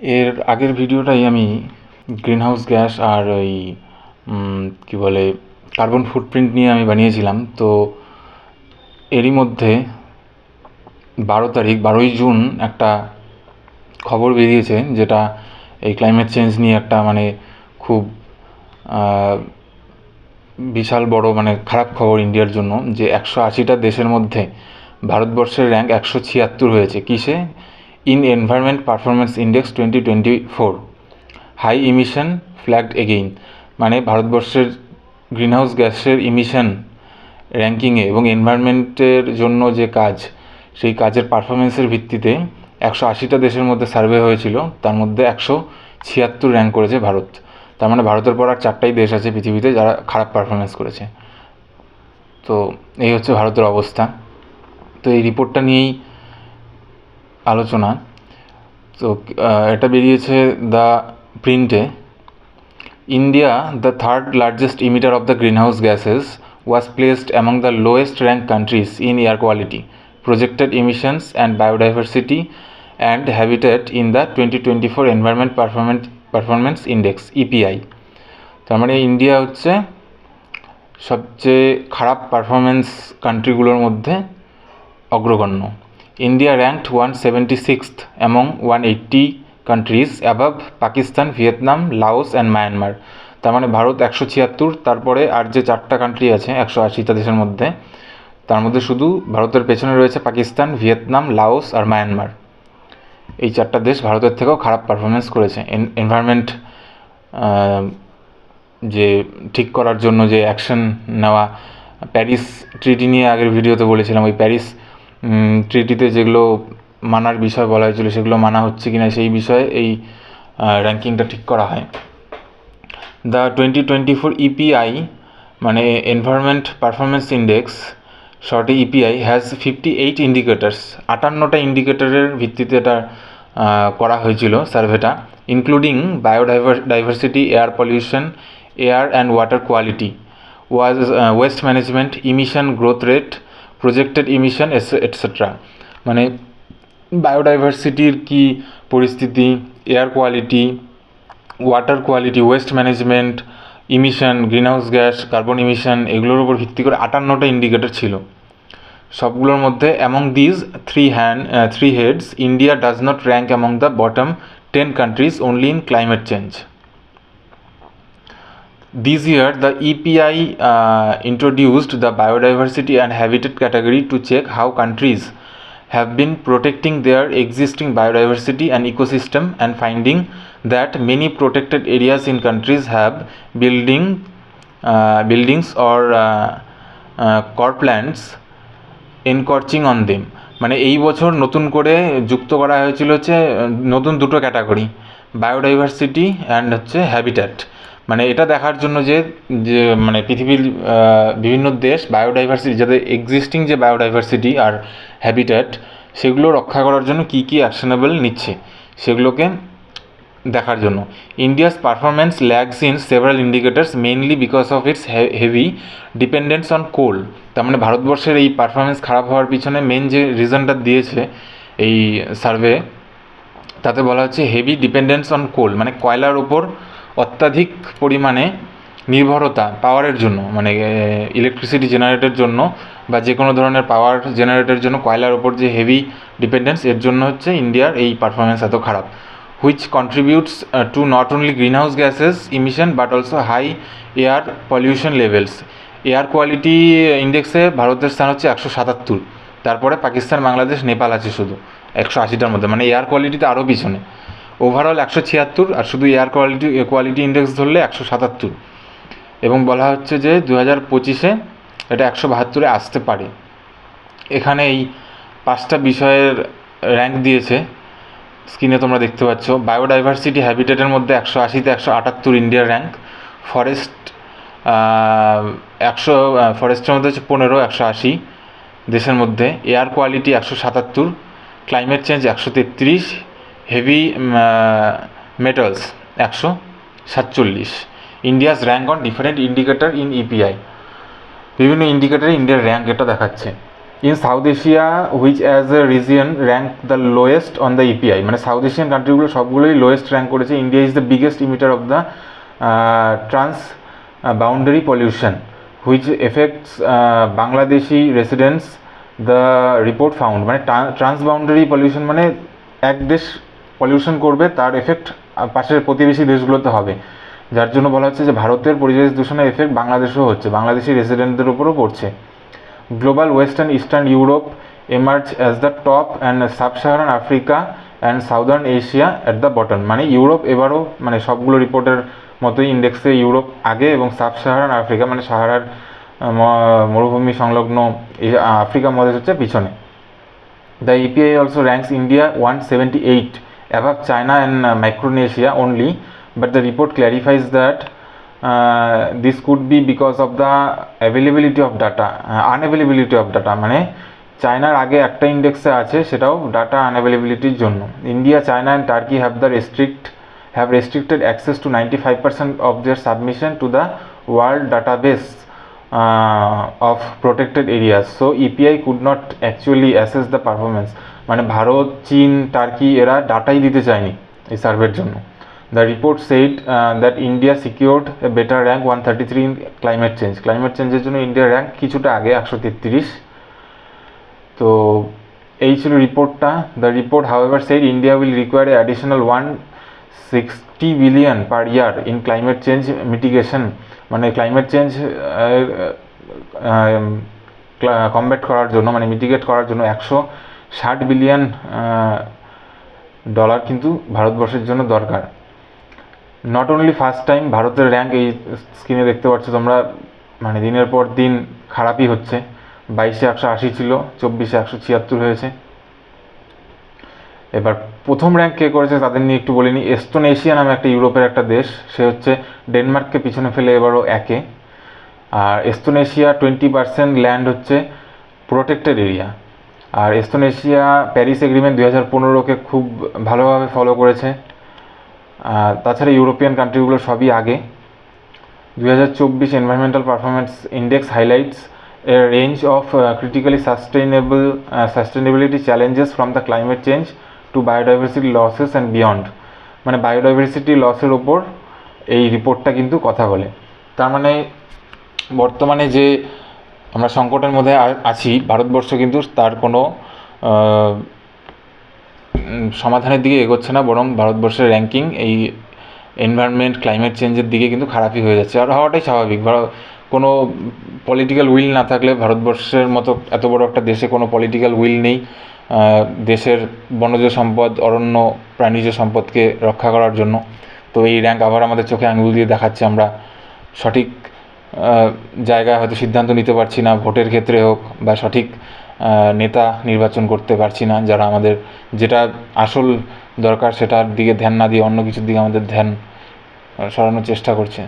এর আগের ভিডিওটাই আমি গ্রিনহাউস গ্যাস আর ওই কী বলে কার্বন ফুটপ্রিন্ট নিয়ে আমি বানিয়েছিলাম। তো এরই মধ্যে 12ই জুন একটা খবর বেরিয়েছে, যেটা এই ক্লাইমেট চেঞ্জ নিয়ে একটা খুব বিশাল বড় খারাপ খবর ইন্ডিয়ার জন্য, যে 180টা দেশের মধ্যে ভারতবর্ষের র্যাঙ্ক 176 হয়েছে। কিসে? In environment performance index 2024 high emission flagged again. ভারতবর্ষের গ্রিনহাউস গ্যাসের ইমিশন র্যাঙ্কিংয়ে এবং এনভায়রনমেন্টের জন্য যে কাজ, সেই কাজের পারফরমেন্সের ভিত্তিতে 180টা দেশের মধ্যে সার্ভে হয়েছিল, তার মধ্যে 176 র্যাঙ্ক করেছে ভারত। তার ভারতের পর আর 4টাই দেশ আছে পৃথিবীতে যারা খারাপ পারফরমেন্স করেছে। তো এই হচ্ছে ভারতের অবস্থা। তো এই রিপোর্টটা নিয়েই আলোচনা। তো এটা বেরিয়েছে দ্য প্রিন্টে। India, the third largest emitter of the greenhouse gases, was placed among the lowest ranked countries in air quality, projected emissions and biodiversity and habitat in the 2024 Environment Performance Index EPI. তার India হচ্ছে সবচেয়ে খারাপ performance কান্ট্রিগুলোর মধ্যে অগ্রগণ্য। India ranked 176th among 180 countries above Pakistan, Vietnam, Laos and Myanmar. তার ভারত 176, তারপরে আর যে 4টা কান্ট্রি আছে 180টা দেশের মধ্যে, তার মধ্যে শুধু ভারতের পেছনে রয়েছে পাকিস্তান, ভিয়েতনাম, লাওস আর মায়ানমার। এই 4টা দেশ ভারতের থেকেও খারাপ পারফরমেন্স করেছে এনভায়রনমেন্ট যে ঠিক করার জন্য যে অ্যাকশন নেওয়া। প্যারিস ট্রিটি নিয়ে আগের ভিডিওতে বলেছিলাম, ওই প্যারিস ট্রিটিতে যেগুলো মানার বিষয় বলা হয়েছিল সেগুলো মানা হচ্ছে কিনা সেই বিষয়ে এই র্যাঙ্কিংটা ঠিক করা হয়। The 2024 EPI environment performance index, শর্টে EPI, হ্যাজ 58 ইন্ডিকেটার্স। 58টা ইন্ডিকেটরের ভিত্তিতে এটা করা হয়েছিল সার্ভেটা, including biodiversity, air pollution, air and water quality, waste management, emission growth rate, projected emission etcetera. বায়োডাইভার্সিটির কি পরিস্থিতি, air quality, water quality, waste management, emission, greenhouse gas, carbon emission, এগুলোর উপর ভিত্তি করে 58টা ইন্ডিকেটর ছিল। সবগুলোর মধ্যে among these three heads, India does not rank among the bottom 10 countries only in climate change. This year, the EPI introduced the biodiversity and habitat category to check how countries have been protecting their existing biodiversity and ecosystem, and finding that many protected areas in countries have buildings or croplands encroaching on them. এই বছর নতুন করে যুক্ত করা হয়েছিল হচ্ছে নতুন দুটো ক্যাটাগরি, বায়োডাইভার্সিটি অ্যান্ড হচ্ছে হ্যাবিট্যাট। এটা দেখার জন্য যে পৃথিবীর বিভিন্ন দেশ বায়োডাইভার্সিটি, যাদের এক্সিস্টিং যে বায়োডাইভার্সিটি আর হ্যাবিট্যাট, সেগুলো রক্ষা করার জন্য কী কী অ্যাকশনেবল নিচ্ছে সেগুলোকে দেখার জন্য। India's performance lags in several indicators, mainly because of its heavy dependence on coal. তার ভারতবর্ষের এই পারফরমেন্স খারাপ হওয়ার পিছনে মেন যে রিজনটা দিয়েছে এই সার্ভে, তাতে বলা হচ্ছে হেভি ডিপেন্ডেন্স অন কোল, কয়লার ওপর অত্যাধিক পরিমাণে নির্ভরতা পাওয়ারের জন্য, ইলেকট্রিসিটি জেনারেটের জন্য বা যে কোনো ধরনের পাওয়ার জেনারেটের জন্য কয়লার ওপর যে হেভি ডিপেন্ডেন্স, এর জন্য হচ্ছে ইন্ডিয়ার এই পারফরমেন্স এত খারাপ। which contributes to not only greenhouse gases emission but also high air pollution levels. Air quality ইন্ডেক্সে ভারতের স্থান হচ্ছে 177, তারপরে পাকিস্তান, বাংলাদেশ, নেপাল আছে শুধু 180টার মধ্যে, এয়ার কোয়ালিটিতে আরও পিছনে। ওভারঅল 176, আর শুধু এয়ার কোয়ালিটি ইন্ডেক্স ধরলে 177। এবং বলা হচ্ছে যে 2025-এ এটা 172-এ আসতে পারে। এখানে এই 5টা বিষয়ের র্যাঙ্ক দিয়েছে, স্ক্রিনে তোমরা দেখতে পাচ্ছ। বায়োডাইভার্সিটি হ্যাবিটেটের মধ্যে 180-তে 178 ইন্ডিয়ার র্যাঙ্ক। ফরেস্টের মধ্যে হচ্ছে 15, 180 দেশের মধ্যে। Air quality 177, climate change 133, heavy metals 147। India's rank on different indicator in EPI, বিভিন্ন ইন্ডিকেটারে ইন্ডিয়ার র্যাঙ্ক এটা দেখাচ্ছে। In south Asia which as a region rank the lowest on the EPI, মানে সাউথ এশিয়ান কান্ট্রিগুলো সবগুলোই লোয়েস্ট র্যাঙ্ক করেছে। India is the biggest emitter of the trans boundary pollution which effects Bangladeshi residents, the report found. মানে trans boundary pollution মানে এক দেশ pollution করবে, তার effect পাশের প্রতিবেশী দেশগুলোতে হবে, যার জন্য বলা হচ্ছে যে ভারতের পরিবেশ দূষণের এফেক্ট বাংলাদেশেও হচ্ছে, বাংলাদেশি রেসিডেন্টদের উপরও পড়ছে। Global western eastern Europe emerge as the top and sub Saharan Africa and southern Asia at the bottom. মানে ইউরোপ এবারও মানে সবগুলো রিপোর্টের মতোই ইন্ডেক্সে ইউরোপ আগে এবং সাব-সাহারান আফ্রিকা মানে সাহারার মরুভূমি সংলগ্ন আফ্রিকা মহাদেশ হচ্ছে পিছনে। The EPI also ranks India 178 above China and Micronesia only, but the report clarifies that this could be because of the availability of data, unavailability of data, মানে চায়নার আগে একটা ইন্ডেক্সে আছে, সেটাও ডাটা আনঅ্যাভেলেবিলিটির জন্য। India, China and turkey have restricted access to 95% of their submission to the world database of protected areas, so EPI could not actually assess the performance. মানে ভারত, চীন, turkey এরা ডাটাই দিতে চায়নি এই সার্ভের জন্য। The report said that India secured a better rank 133 in climate change. Climate চেঞ্জের জন্য ইন্ডিয়ার র্যাঙ্ক কিছুটা আগে 133। তো এই ছিল রিপোর্টটা। The report however said India will require a additional 160 billion per year in climate change mitigation, মানে ক্লাইমেট চেঞ্জ কমব্যাট করার জন্য, মানে মিটিগেট করার জন্য 160 বিলিয়ন ডলার কিন্তু ভারতবর্ষের জন্য দরকার। নট অনলি ফার্স্ট টাইম, ভারতের র্যাঙ্ক এই স্ক্রিনে দেখতে পাচ্ছ তোমরা, মানে দিনের পর দিন খারাপই হচ্ছে। 22-এ 180 ছিল, 24-এ 176 হয়েছে। এবার প্রথম র্যাঙ্ক কে করেছে তাদের নিয়ে একটু বলিনি। এস্তোনেশিয়া নামে একটা ইউরোপের একটা দেশ, সে হচ্ছে ডেনমার্ককে পিছনে ফেলে এবারও 1-এ। আর এস্তোনেশিয়া 20% ল্যান্ড হচ্ছে প্রোটেক্টেড এরিয়া। আর এস্তোনেশিয়া প্যারিস এগ্রিমেন্ট 2015-কে খুব ভালোভাবে ফলো করেছে। তাছাড়া ইউরোপিয়ান কান্ট্রিগুলো সবই আগে। 2024 environmental performance index highlights a range of critically sustainability challenges from the climate change to biodiversity losses and beyond. মানে বায়োডাইভার্সিটি লসের ওপর এই রিপোর্টটা কিন্তু কথা বলে। তার মানে বর্তমানে যে আমরা সংকটের মধ্যে আছি, ভারতবর্ষ কিন্তু তার কোনো সমাধানের দিকে এগোচ্ছে না, বরং ভারতবর্ষের র্যাঙ্কিং এই এনভায়রনমেন্ট ক্লাইমেট চেঞ্জের দিকে কিন্তু খারাপই হয়ে যাচ্ছে। আর হওয়াটাই স্বাভাবিক। কোনো পলিটিক্যাল উইল না থাকলে, ভারতবর্ষের মতো এত বড় একটা দেশে কোনো পলিটিক্যাল উইল নেই দেশের বনজ সম্পদ, অরণ্য, প্রাণীজ সম্পদকে রক্ষা করার জন্য। তো এই র্যাঙ্ক আবার আমাদের চোখে আঙুল দিয়ে দেখাচ্ছে আমরা সঠিক জায়গায় হয়তো সিদ্ধান্ত নিতে পারছি না, ভোটের ক্ষেত্রে হোক, বা সঠিক নেতা নির্বাচন করতে পারছি না, যারা আমাদের যেটা আসল দরকার সেটার দিকে ধ্যান না দিয়ে অন্য কিছুর দিকে আমাদের ধ্যান সরানোর চেষ্টা করছে।